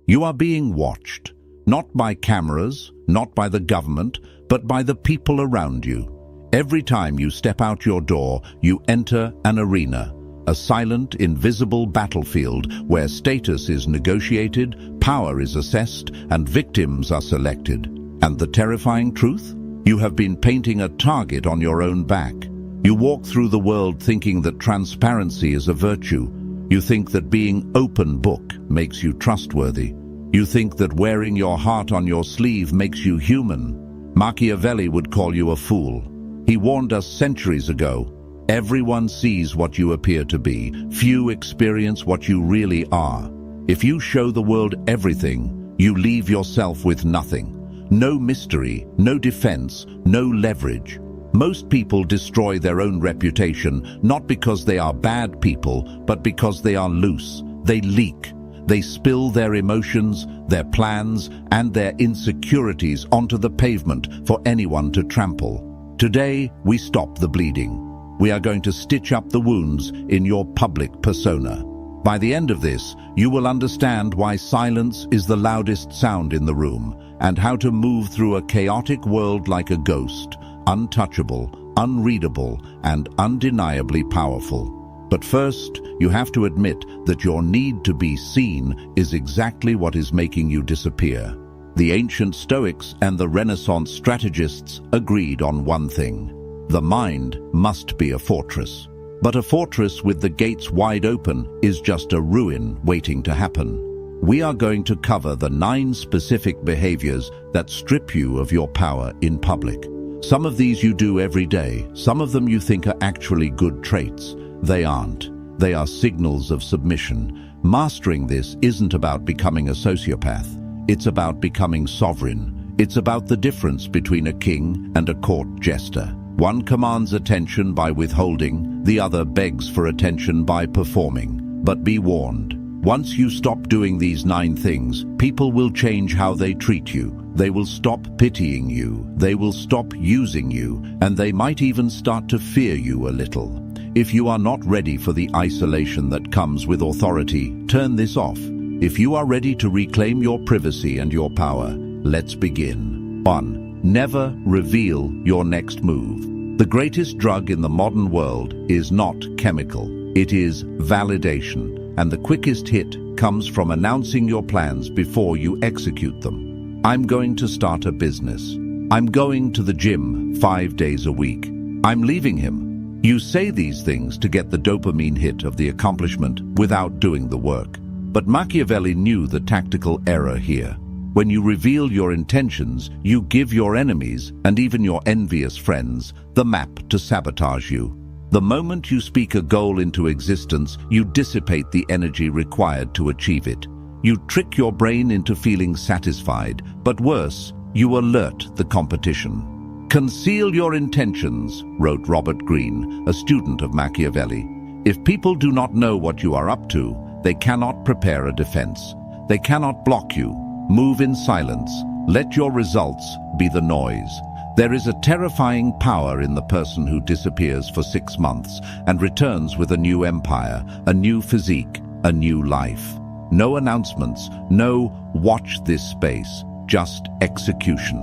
You are being watched, not by cameras, not by the government, but by the people around you. Every time you step out your door, you enter an arena, a silent, invisible battlefield where status is negotiated, power is assessed, and victims are selected. And the terrifying truth? You have been painting a target on your own back. You walk through the world thinking that transparency is a virtue. You think that being open book makes you trustworthy. You think that wearing your heart on your sleeve makes you human. Machiavelli would call you a fool. He warned us centuries ago, everyone sees what you appear to be. Few experience what you really are. If you show the world everything, you leave yourself with nothing. No mystery, no defense, no leverage. Most people destroy their own reputation, not because they are bad people, but because they are loose. They leak. They spill their emotions, their plans, and their insecurities onto the pavement for anyone to trample. Today, we stop the bleeding. We are going to stitch up the wounds in your public persona. By the end of this, you will understand why silence is the loudest sound in the room, and how to move through a chaotic world like a ghost, untouchable, unreadable, and undeniably powerful. But first, you have to admit that your need to be seen is exactly what is making you disappear. The ancient Stoics and the Renaissance strategists agreed on one thing. The mind must be a fortress. But a fortress with the gates wide open is just a ruin waiting to happen. We are going to cover the 9 specific behaviors that strip you of your power in public. Some of these you do every day. Some of them you think are actually good traits. They aren't. They are signals of submission. Mastering this isn't about becoming a sociopath. It's about becoming sovereign. It's about the difference between a king and a court jester. One commands attention by withholding, the other begs for attention by performing. But be warned, once you stop doing these 9 things, people will change how they treat you. They will stop pitying you, they will stop using you, and they might even start to fear you a little. If you are not ready for the isolation that comes with authority, turn this off. If you are ready to reclaim your privacy and your power, let's begin. 1. Never reveal your next move. The greatest drug in the modern world is not chemical. It is validation, and the quickest hit comes from announcing your plans before you execute them. I'm going to start a business. I'm going to the gym 5 days a week. I'm leaving him. You say these things to get the dopamine hit of the accomplishment without doing the work. But Machiavelli knew the tactical error here. When you reveal your intentions, you give your enemies, and even your envious friends, the map to sabotage you. The moment you speak a goal into existence, you dissipate the energy required to achieve it. You trick your brain into feeling satisfied, but worse, you alert the competition. Conceal your intentions, wrote Robert Greene, a student of Machiavelli. If people do not know what you are up to, they cannot prepare a defense. They cannot block you. Move in silence. Let your results be the noise. There is a terrifying power in the person who disappears for 6 months and returns with a new empire, a new physique, a new life. No announcements, no "watch this space," just execution.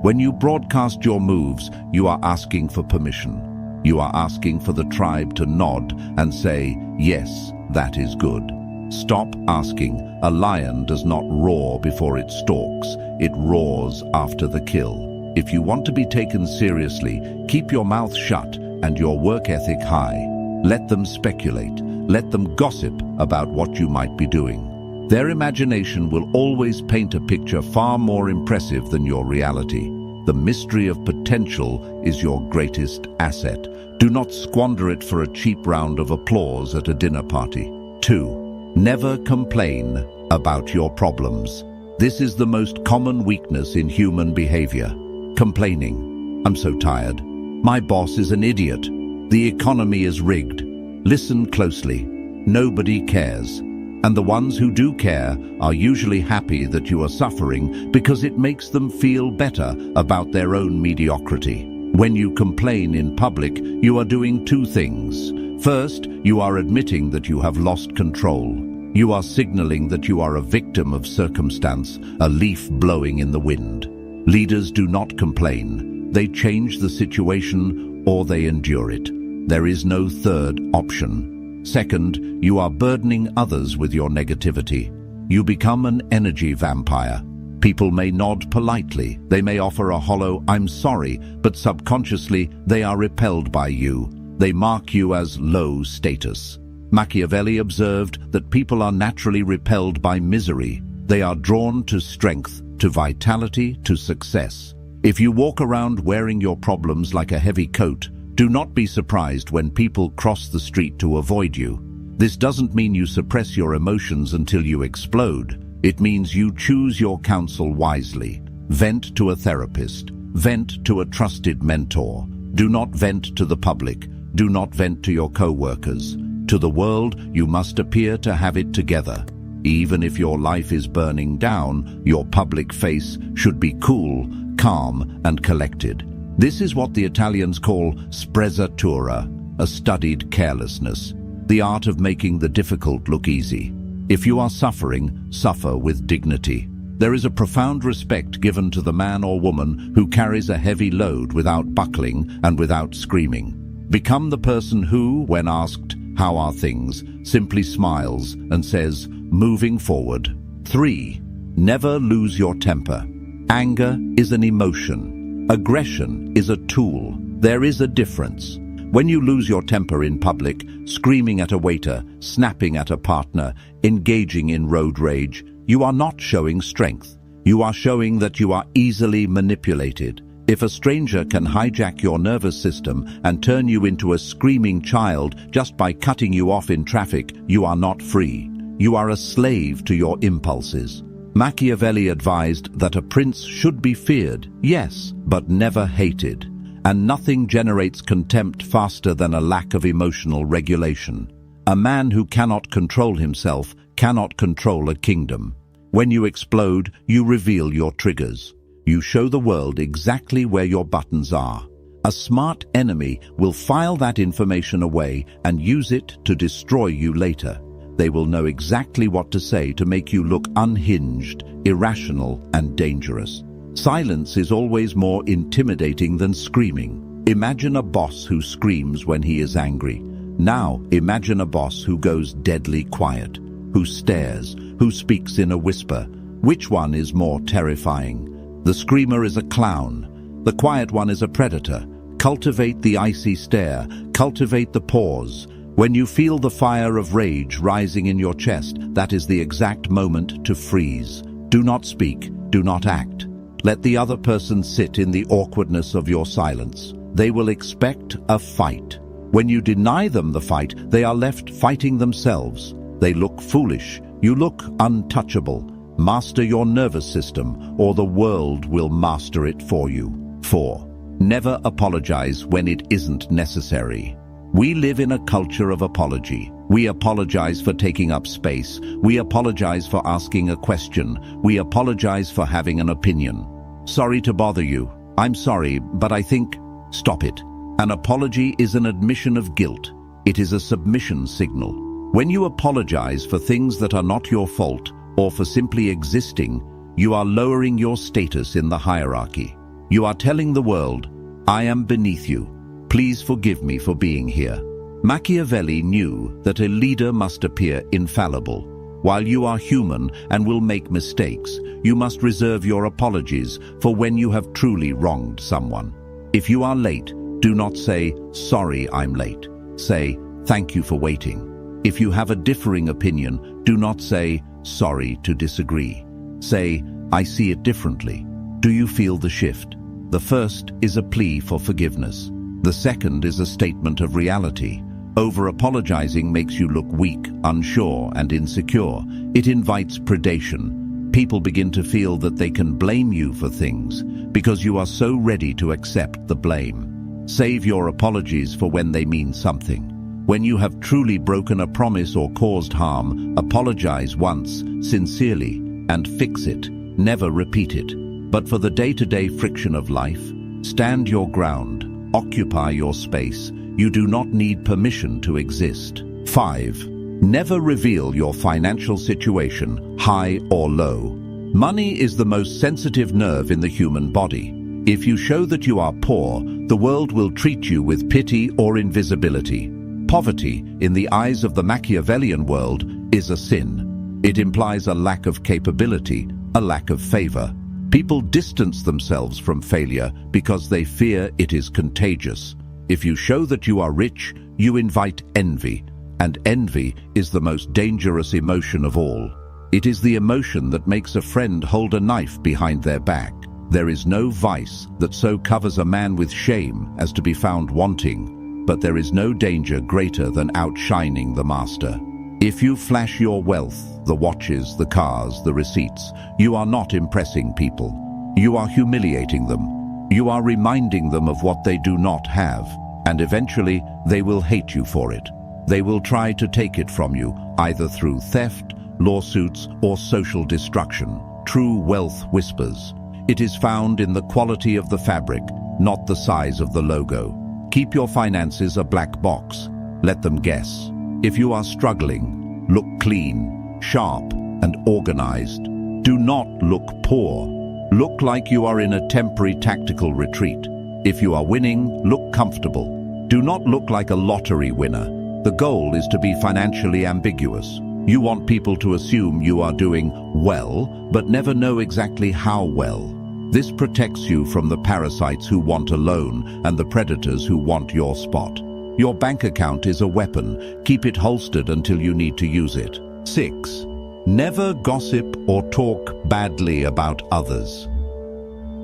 When you broadcast your moves, you are asking for permission. You are asking for the tribe to nod and say, "Yes, that is good." Stop asking. A lion does not roar before it stalks. It roars after the kill. If you want to be taken seriously, keep your mouth shut and your work ethic high. Let them speculate. Let them gossip about what you might be doing. Their imagination will always paint a picture far more impressive than your reality. The mystery of potential is your greatest asset. Do not squander it for a cheap round of applause at a dinner party. 2. Never complain about your problems. This is the most common weakness in human behavior. Complaining. I'm so tired. My boss is an idiot. The economy is rigged. Listen closely. Nobody cares. And the ones who do care are usually happy that you are suffering because it makes them feel better about their own mediocrity. When you complain in public, you are doing 2 things. First, you are admitting that you have lost control. You are signaling that you are a victim of circumstance, a leaf blowing in the wind. Leaders do not complain. They change the situation or they endure it. There is no third option. Second, you are burdening others with your negativity. You become an energy vampire. People may nod politely. They may offer a hollow "I'm sorry," but subconsciously they are repelled by you. They mark you as low status. Machiavelli observed that people are naturally repelled by misery. They are drawn to strength, to vitality, to success. If you walk around wearing your problems like a heavy coat, do not be surprised when people cross the street to avoid you. This doesn't mean you suppress your emotions until you explode. It means you choose your counsel wisely. Vent to a therapist. Vent to a trusted mentor. Do not vent to the public. Do not vent to your co-workers. To the world, you must appear to have it together. Even if your life is burning down, your public face should be cool, calm, and collected. This is what the Italians call sprezzatura, a studied carelessness, the art of making the difficult look easy. If you are suffering, suffer with dignity. There is a profound respect given to the man or woman who carries a heavy load without buckling and without screaming. Become the person who, when asked, "How are things?" simply smiles and says, "Moving forward." 3. Never lose your temper. Anger is an emotion. Aggression is a tool. There is a difference. When you lose your temper in public, screaming at a waiter, snapping at a partner, engaging in road rage, you are not showing strength. You are showing that you are easily manipulated. If a stranger can hijack your nervous system and turn you into a screaming child just by cutting you off in traffic, you are not free. You are a slave to your impulses. Machiavelli advised that a prince should be feared, yes, but never hated. And nothing generates contempt faster than a lack of emotional regulation. A man who cannot control himself cannot control a kingdom. When you explode, you reveal your triggers. You show the world exactly where your buttons are. A smart enemy will file that information away and use it to destroy you later. They will know exactly what to say to make you look unhinged, irrational, and dangerous. Silence is always more intimidating than screaming. Imagine a boss who screams when he is angry. Now imagine a boss who goes deadly quiet, who stares, who speaks in a whisper. Which one is more terrifying? The screamer is a clown. The quiet one is a predator. Cultivate the icy stare. Cultivate the pause. When you feel the fire of rage rising in your chest, that is the exact moment to freeze. Do not speak. Do not act. Let the other person sit in the awkwardness of your silence. They will expect a fight. When you deny them the fight, they are left fighting themselves. They look foolish. You look untouchable. Master your nervous system, or the world will master it for you. 4. Never apologize when it isn't necessary. We live in a culture of apology. We apologize for taking up space. We apologize for asking a question. We apologize for having an opinion. Sorry to bother you. I'm sorry, but I think... Stop it. An apology is an admission of guilt. It is a submission signal. When you apologize for things that are not your fault, or for simply existing, you are lowering your status in the hierarchy. You are telling the world, "I am beneath you. Please forgive me for being here." Machiavelli knew that a leader must appear infallible. While you are human and will make mistakes, you must reserve your apologies for when you have truly wronged someone. If you are late, do not say, "Sorry, I'm late." Say, "Thank you for waiting." If you have a differing opinion, do not say, "Sorry to disagree." Say, "I see it differently." Do you feel the shift? The first is a plea for forgiveness. The second is a statement of reality. Over-apologizing makes you look weak, unsure, and insecure. It invites predation. People begin to feel that they can blame you for things because you are so ready to accept the blame. Save your apologies for when they mean something. When you have truly broken a promise or caused harm, apologize once, sincerely, and fix it. Never repeat it. But for the day-to-day friction of life, stand your ground, occupy your space. You do not need permission to exist. 5. Never reveal your financial situation, high or low. Money is the most sensitive nerve in the human body. If you show that you are poor, the world will treat you with pity or invisibility. Poverty, in the eyes of the Machiavellian world, is a sin. It implies a lack of capability, a lack of favor. People distance themselves from failure because they fear it is contagious. If you show that you are rich, you invite envy, and envy is the most dangerous emotion of all. It is the emotion that makes a friend hold a knife behind their back. There is no vice that so covers a man with shame as to be found wanting, but there is no danger greater than outshining the master. If you flash your wealth, the watches, the cars, the receipts, you are not impressing people. You are humiliating them. You are reminding them of what they do not have, and eventually they will hate you for it. They will try to take it from you, either through theft, lawsuits, or social destruction. True wealth whispers. It is found in the quality of the fabric, not the size of the logo. Keep your finances a black box. Let them guess. If you are struggling, look clean, sharp, and organized. Do not look poor. Look like you are in a temporary tactical retreat. If you are winning, look comfortable. Do not look like a lottery winner. The goal is to be financially ambiguous. You want people to assume you are doing well, but never know exactly how well. This protects you from the parasites who want a loan and the predators who want your spot. Your bank account is a weapon. Keep it holstered until you need to use it. 6. Never gossip or talk badly about others.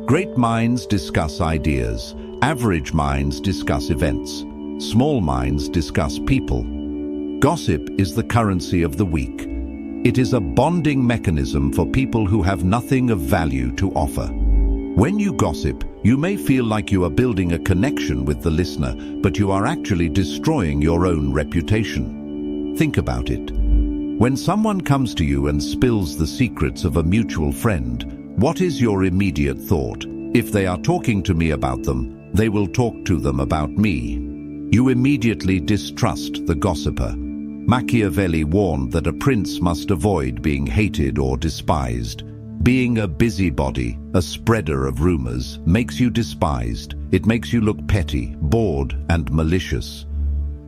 Great minds discuss ideas. Average minds discuss events. Small minds discuss people. Gossip is the currency of the weak. It is a bonding mechanism for people who have nothing of value to offer. When you gossip, you may feel like you are building a connection with the listener, but you are actually destroying your own reputation. Think about it. When someone comes to you and spills the secrets of a mutual friend, what is your immediate thought? If they are talking to me about them, they will talk to them about me. You immediately distrust the gossiper. Machiavelli warned that a prince must avoid being hated or despised. Being a busybody, a spreader of rumors, makes you despised. It makes you look petty, bored, and malicious.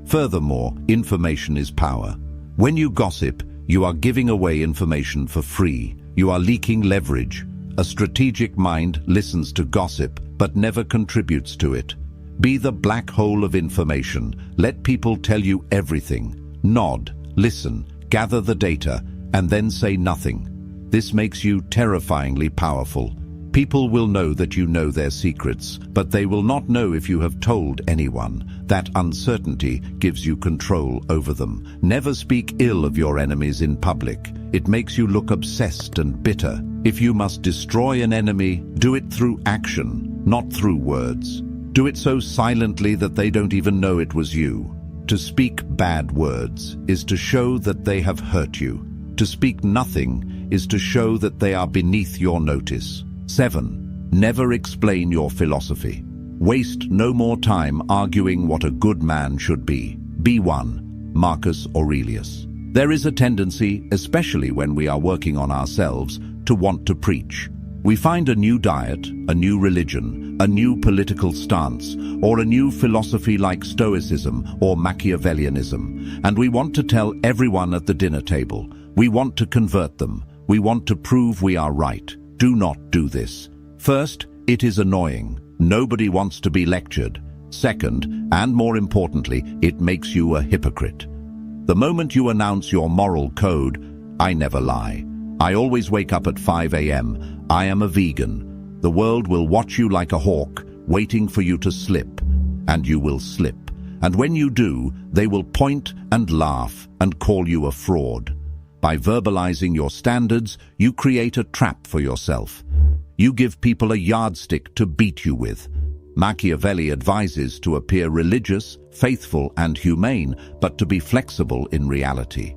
Furthermore, information is power. When you gossip, you are giving away information for free. You are leaking leverage. A strategic mind listens to gossip, but never contributes to it. Be the black hole of information. Let people tell you everything. Nod, listen, gather the data, and then say nothing. This makes you terrifyingly powerful. People will know that you know their secrets, but they will not know if you have told anyone. That uncertainty gives you control over them. Never speak ill of your enemies in public. It makes you look obsessed and bitter. If you must destroy an enemy, do it through action, not through words. Do it so silently that they don't even know it was you. To speak bad words is to show that they have hurt you. To speak nothing is to show that they are beneath your notice. 7. Never explain your philosophy. Waste no more time arguing what a good man should be. Be one. Marcus Aurelius. There is a tendency, especially when we are working on ourselves, to want to preach. We find a new diet, a new religion, a new political stance, or a new philosophy like Stoicism or Machiavellianism, and we want to tell everyone at the dinner table. We want to convert them. We want to prove we are right. Do not do this. First, it is annoying. Nobody wants to be lectured. Second, and more importantly, it makes you a hypocrite. The moment you announce your moral code, I never lie. I always wake up at 5 a.m. I am a vegan. The world will watch you like a hawk, waiting for you to slip. And you will slip. And when you do, they will point and laugh and call you a fraud. By verbalizing your standards, you create a trap for yourself. You give people a yardstick to beat you with. Machiavelli advises to appear religious, faithful, and humane, but to be flexible in reality.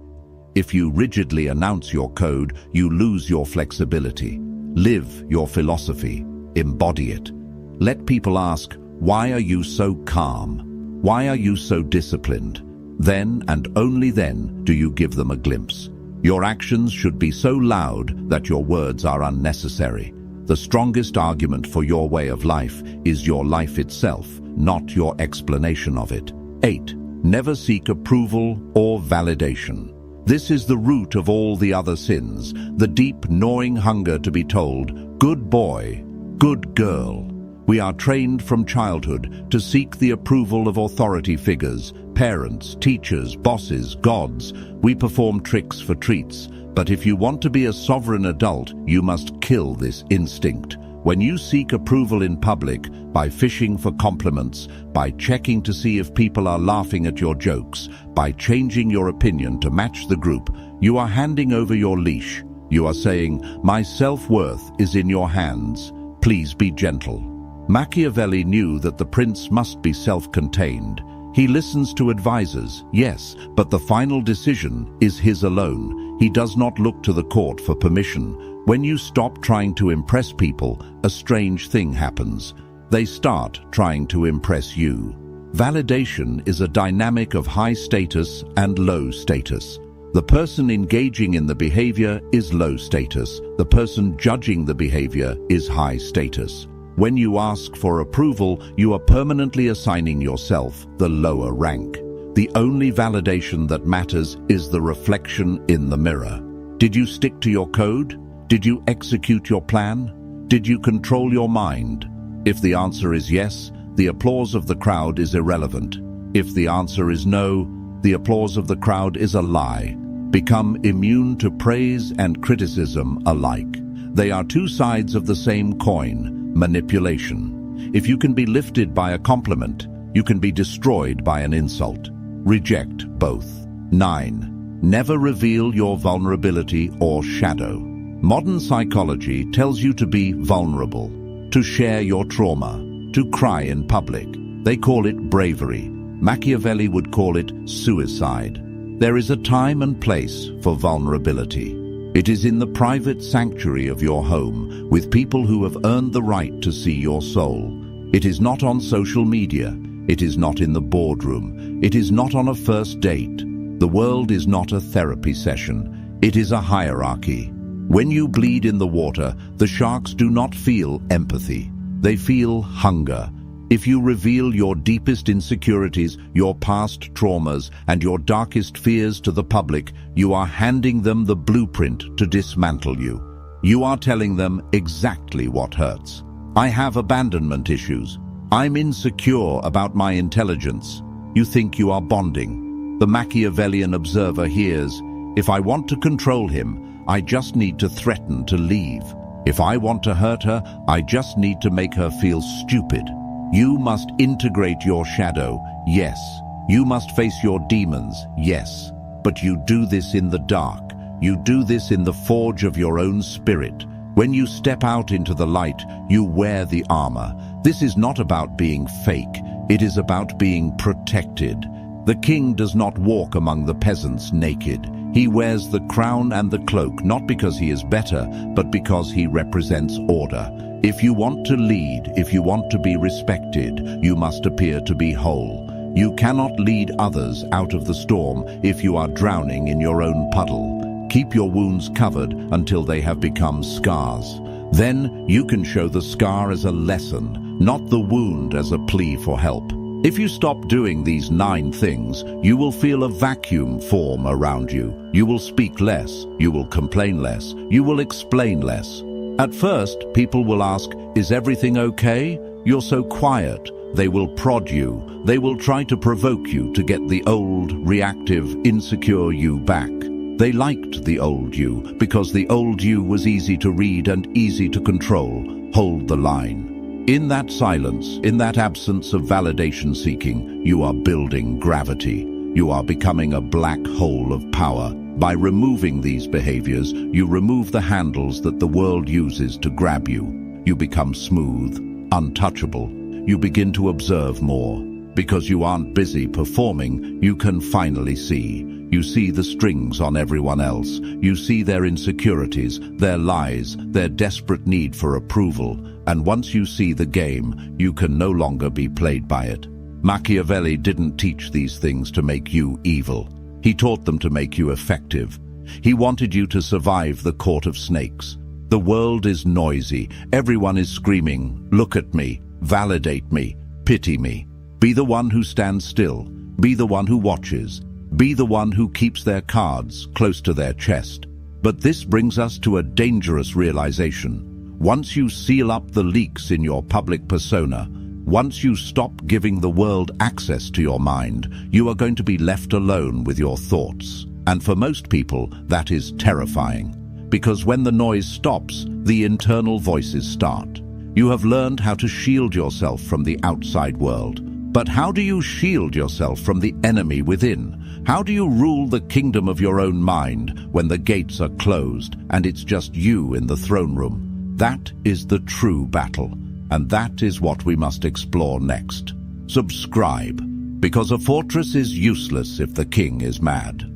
If you rigidly announce your code, you lose your flexibility. Live your philosophy. Embody it. Let people ask, why are you so calm? Why are you so disciplined? Then and only then do you give them a glimpse. Your actions should be so loud that your words are unnecessary. The strongest argument for your way of life is your life itself, not your explanation of it. 8. Never seek approval or validation. This is the root of all the other sins, the deep gnawing hunger to be told, "Good boy, good girl." We are trained from childhood to seek the approval of authority figures, parents, teachers, bosses, gods. We perform tricks for treats. But if you want to be a sovereign adult, you must kill this instinct. When you seek approval in public, by fishing for compliments, by checking to see if people are laughing at your jokes, by changing your opinion to match the group, you are handing over your leash. You are saying, "My self-worth is in your hands. Please be gentle." Machiavelli knew that the prince must be self-contained. He listens to advisors, yes, but the final decision is his alone. He does not look to the court for permission. When you stop trying to impress people, a strange thing happens. They start trying to impress you. Validation is a dynamic of high status and low status. The person engaging in the behavior is low status. The person judging the behavior is high status. When you ask for approval, you are permanently assigning yourself the lower rank. The only validation that matters is the reflection in the mirror. Did you stick to your code? Did you execute your plan? Did you control your mind? If the answer is yes, the applause of the crowd is irrelevant. If the answer is no, the applause of the crowd is a lie. Become immune to praise and criticism alike. They are two sides of the same coin. Manipulation. If you can be lifted by a compliment, you can be destroyed by an insult. Reject both. 9. Never reveal your vulnerability or shadow. Modern psychology tells you to be vulnerable, to share your trauma, to cry in public. They call it bravery. Machiavelli would call it suicide. There is a time and place for vulnerability. It is in the private sanctuary of your home, with people who have earned the right to see your soul. It is not on social media. It is not in the boardroom. It is not on a first date. The world is not a therapy session. It is a hierarchy. When you bleed in the water, the sharks do not feel empathy. They feel hunger. If you reveal your deepest insecurities, your past traumas, and your darkest fears to the public, you are handing them the blueprint to dismantle you. You are telling them exactly what hurts. I have abandonment issues. I'm insecure about my intelligence. You think you are bonding. The Machiavellian observer hears, if I want to control him, I just need to threaten to leave. If I want to hurt her, I just need to make her feel stupid. You must integrate your shadow, yes. You must face your demons, yes. But you do this in the dark. You do this in the forge of your own spirit. When you step out into the light, you wear the armor. This is not about being fake. It is about being protected. The king does not walk among the peasants naked. He wears the crown and the cloak, not because he is better, but because he represents order. If you want to lead, if you want to be respected, you must appear to be whole. You cannot lead others out of the storm if you are drowning in your own puddle. Keep your wounds covered until they have become scars. Then you can show the scar as a lesson, not the wound as a plea for help. If you stop doing these 9 things, you will feel a vacuum form around you. You will speak less, you will complain less, you will explain less. At first, people will ask, is everything okay? You're so quiet. They will prod you. They will try to provoke you to get the old, reactive, insecure you back. They liked the old you because the old you was easy to read and easy to control. Hold the line. In that silence, in that absence of validation seeking, you are building gravity. You are becoming a black hole of power. By removing these behaviors, you remove the handles that the world uses to grab you. You become smooth, untouchable. You begin to observe more. Because you aren't busy performing, you can finally see. You see the strings on everyone else. You see their insecurities, their lies, their desperate need for approval. And once you see the game, you can no longer be played by it. Machiavelli didn't teach these things to make you evil. He taught them to make you effective. He wanted you to survive the court of snakes. The world is noisy. Everyone is screaming, "Look at me, validate me, pity me." Be the one who stands still. Be the one who watches. Be the one who keeps their cards close to their chest. But this brings us to a dangerous realization. Once you seal up the leaks in your public persona, once you stop giving the world access to your mind, you are going to be left alone with your thoughts. And for most people, that is terrifying. Because when the noise stops, the internal voices start. You have learned how to shield yourself from the outside world. But how do you shield yourself from the enemy within? How do you rule the kingdom of your own mind when the gates are closed and it's just you in the throne room? That is the true battle, and that is what we must explore next. Subscribe, because a fortress is useless if the king is mad.